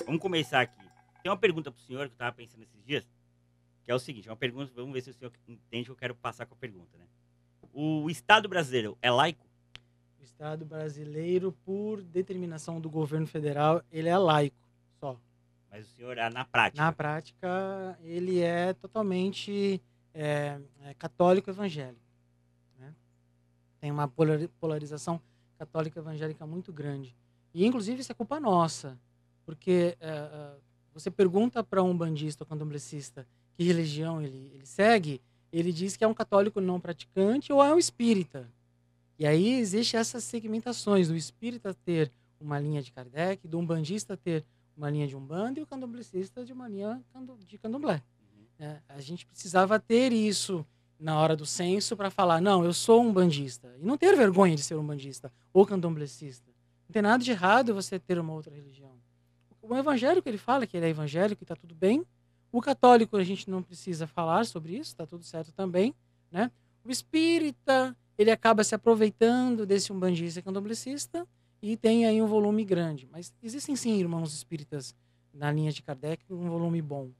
Vamos começar aqui. Tem uma pergunta pro senhor que eu tava pensando esses dias, que é o seguinte, é uma pergunta, vamos ver se o senhor entende o que eu quero passar com a pergunta, né? O Estado brasileiro é laico? O Estado brasileiro, por determinação do governo federal, ele é laico, só. Mas o senhor, na prática? Na prática, ele é totalmente católico evangélico, né? Tem uma polarização católica evangélica muito grande. E, inclusive, isso é culpa nossa, porque você pergunta para um bandista ou candomblessista que religião ele segue, ele diz que é um católico não praticante ou é um espírita. E aí existem essas segmentações do espírita ter uma linha de Kardec, do umbandista ter uma linha de Umbanda e o candomblessista de uma linha de candomblé. A gente precisava ter isso na hora do censo para falar, não, eu sou um umbandista. E não ter vergonha de ser um umbandista ou candomblessista. Não tem nada de errado você ter uma outra religião. O evangélico, ele fala que ele é evangélico e está tudo bem. O católico, a gente não precisa falar sobre isso, está tudo certo também, né? O espírita, ele acaba se aproveitando desse umbandista e candomblessista e tem aí um volume grande. Mas existem sim irmãos espíritas na linha de Kardec, um volume bom.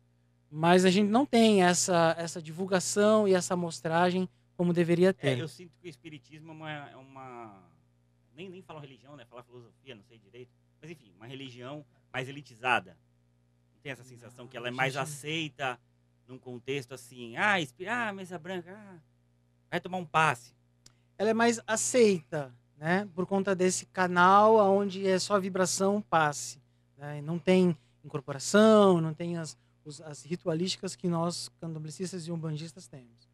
Mas a gente não tem essa divulgação e essa amostragem como deveria ter. Eu sinto que o espiritismo é uma... Nem fala religião, né? Fala filosofia, não sei direito. Mas enfim, uma religião mais elitizada. Não tem essa sensação que ela é mais aceita num contexto assim, mesa branca, vai tomar um passe. Ela é mais aceita, né? Por conta desse canal onde é só vibração, passe. Né? Não tem incorporação, não tem as ritualísticas que nós, candomblecistas e umbandistas, temos.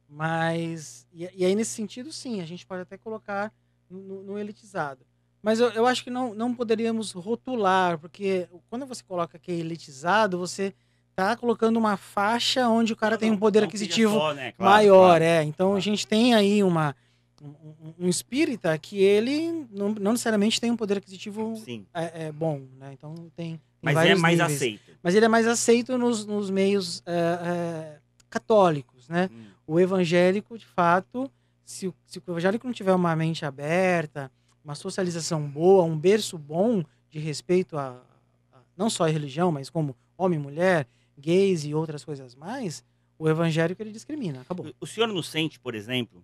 Mas, e aí nesse sentido, sim, a gente pode até colocar no elitizado. Mas eu acho que não poderíamos rotular, porque quando você coloca que é elitizado, você está colocando uma faixa onde o cara tem um poder aquisitivo só, né? Maior. Claro. Então a gente tem aí um espírita que ele não necessariamente tem um poder aquisitivo bom, né? Então tem mas ele é mais níveis. Aceito. Mas ele é mais aceito nos meios católicos, né? O evangélico, de fato, se o evangélico não tiver uma mente aberta, uma socialização boa, um berço bom de respeito a não só a religião, mas como homem, mulher, gays e outras coisas mais, o evangélico ele discrimina, acabou. O senhor não sente, por exemplo,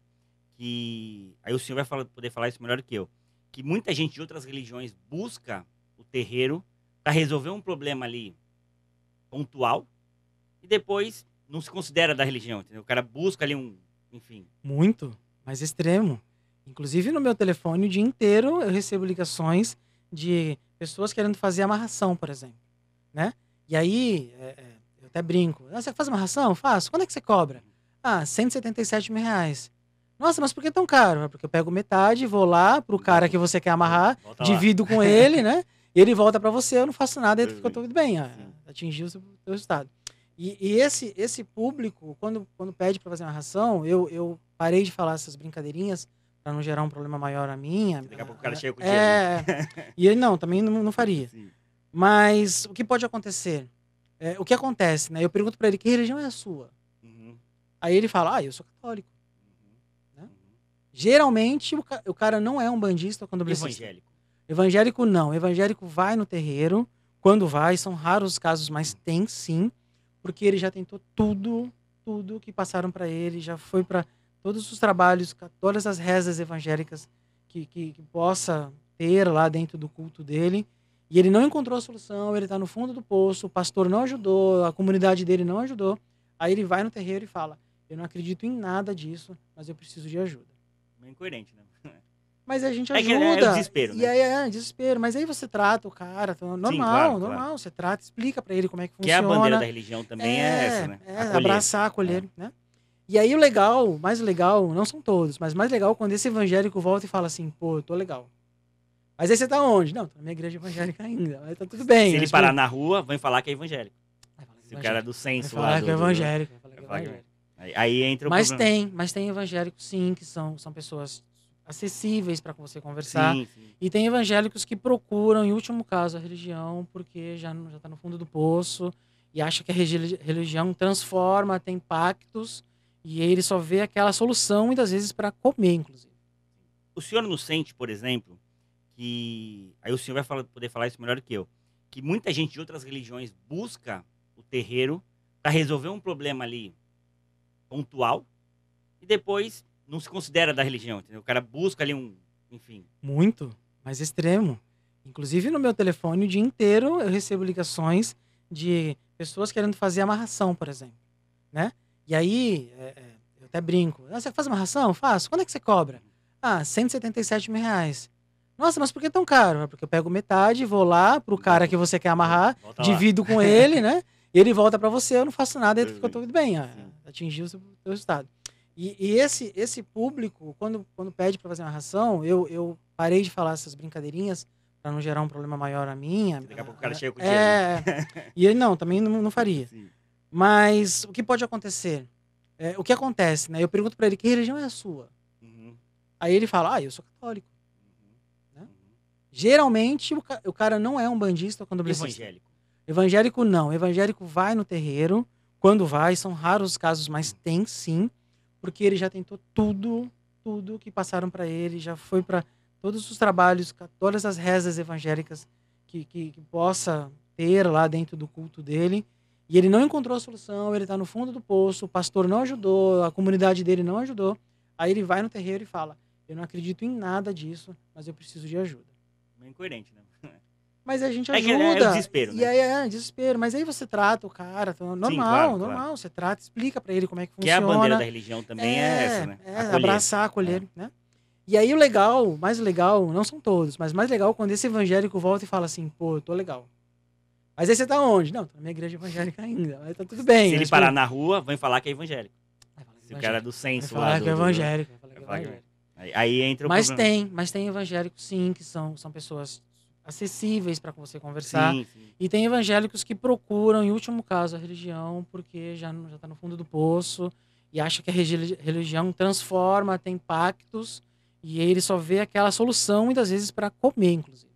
que... Aí o senhor vai poder falar isso melhor do que eu. Que muita gente de outras religiões busca o terreiro para resolver um problema ali pontual e depois não se considera da religião, entendeu? O cara busca ali enfim... Muito, mais extremo. Inclusive, no meu telefone, o dia inteiro, eu recebo ligações de pessoas querendo fazer amarração, por exemplo. Né? E aí, eu até brinco. Você faz amarração? Faço. Quando é que você cobra? R$177 mil. Nossa, mas por que tão caro? Porque eu pego metade, vou lá pro cara que você quer amarrar, divido com ele, né? E ele volta para você, eu não faço nada, e ficou tudo bem. Atingiu o seu resultado. E esse público, quando pede para fazer amarração, eu parei de falar essas brincadeirinhas para não gerar um problema maior a minha. Daqui a pouco o cara chega com dinheiro. E ele também não faria. Sim. Mas o que pode acontecer? O que acontece, né? Eu pergunto para ele, que religião é a sua? Aí ele fala, eu sou católico. Né? Geralmente, o cara não é um bandista ou candomblessista. Evangélico não. Evangélico vai no terreiro, quando vai, são raros os casos, mas tem sim, porque ele já tentou tudo que passaram para ele, já foi para todos os trabalhos, todas as rezas evangélicas que possa ter lá dentro do culto dele, e ele não encontrou a solução, ele está no fundo do poço, o pastor não ajudou, a comunidade dele não ajudou, aí ele vai no terreiro e fala, eu não acredito em nada disso, mas eu preciso de ajuda. Bem incoerente, né? Mas a gente ajuda. É o desespero, né? E aí desespero. Mas aí você trata o cara, normal, sim, claro. Você trata, explica pra ele como é que funciona. Que a bandeira da religião também é essa, né? Abraçar, acolher, né? E aí o mais legal, não são todos, mas mais legal quando esse evangélico volta e fala assim, pô, eu tô legal. Mas aí você tá onde? Não, tô na minha igreja evangélica ainda, mas tá tudo bem. Se ele parar na rua, vão falar que é evangélico. Se o cara é do censo lá. Vai falar que é evangélico. Aí entra o problema. Mas tem evangélicos sim, que são pessoas acessíveis para você conversar. Sim. E tem evangélicos que procuram, em último caso, a religião, porque já está no fundo do poço e acha que a religião transforma, tem pactos, e ele só vê aquela solução, muitas vezes, para comer, inclusive. O senhor não sente, por exemplo, que... Aí o senhor vai poder falar isso melhor do que eu. que muita gente de outras religiões busca o terreiro para resolver um problema ali pontual e depois não se considera da religião, entendeu? O cara busca ali enfim. Muito, mais extremo. Inclusive no meu telefone o dia inteiro eu recebo ligações de pessoas querendo fazer amarração, por exemplo, né? E aí eu até brinco. Ah, você faz amarração? Faço. Quando é que você cobra? Ah, R$ 177.000. Nossa, mas por que tão caro? É porque eu pego metade, vou lá pro cara que você quer amarrar, Volta lá. divido com ele, né? E ele volta para você, eu não faço nada, e ficou tudo bem. Sim. Atingiu o seu resultado. E esse público, quando pede para fazer uma ração, eu parei de falar essas brincadeirinhas para não gerar um problema maior a minha. Daqui a pouco o cara chega com dinheiro. Né? E ele não, também não faria. Sim. Mas o que pode acontecer? O que acontece, né? Eu pergunto para ele, que religião é a sua? Uhum. Aí ele fala, eu sou católico. Uhum. Né? Geralmente o cara não é um bandista ou candomblessista. Evangélico. Evangélico não. Evangélico vai no terreiro. Quando vai, são raros os casos, mas tem sim. Porque ele já tentou tudo que passaram para ele. Já foi para todos os trabalhos, todas as rezas evangélicas que possa ter lá dentro do culto dele. E ele não encontrou a solução. Ele está no fundo do poço. O pastor não ajudou. A comunidade dele não ajudou. Aí ele vai no terreiro e fala, eu não acredito em nada disso, mas eu preciso de ajuda. Bem coerente, né? Mas a gente É ajuda. o desespero, né? E aí desespero. Mas aí você trata o cara, normal, claro. Você trata, explica pra ele como é que Que funciona. a bandeira da religião também é essa, né? Abraçar, acolher, né? E aí o mais legal, não são todos, mas mais legal quando esse evangélico volta e fala assim, pô, eu tô legal. Mas aí você tá onde? Não, tô na minha igreja evangélica ainda, mas tá tudo bem. Se ele parar na rua, vão falar que é evangélico. Se o cara do censo vai falar lá que é evangélico. Aí entra o problema. Mas tem evangélicos sim, que são pessoas acessíveis para você conversar. Sim. E tem evangélicos que procuram, em último caso, a religião, porque já está no fundo do poço e acha que a religião transforma, tem pactos, e ele só vê aquela solução, muitas vezes, para comer, inclusive.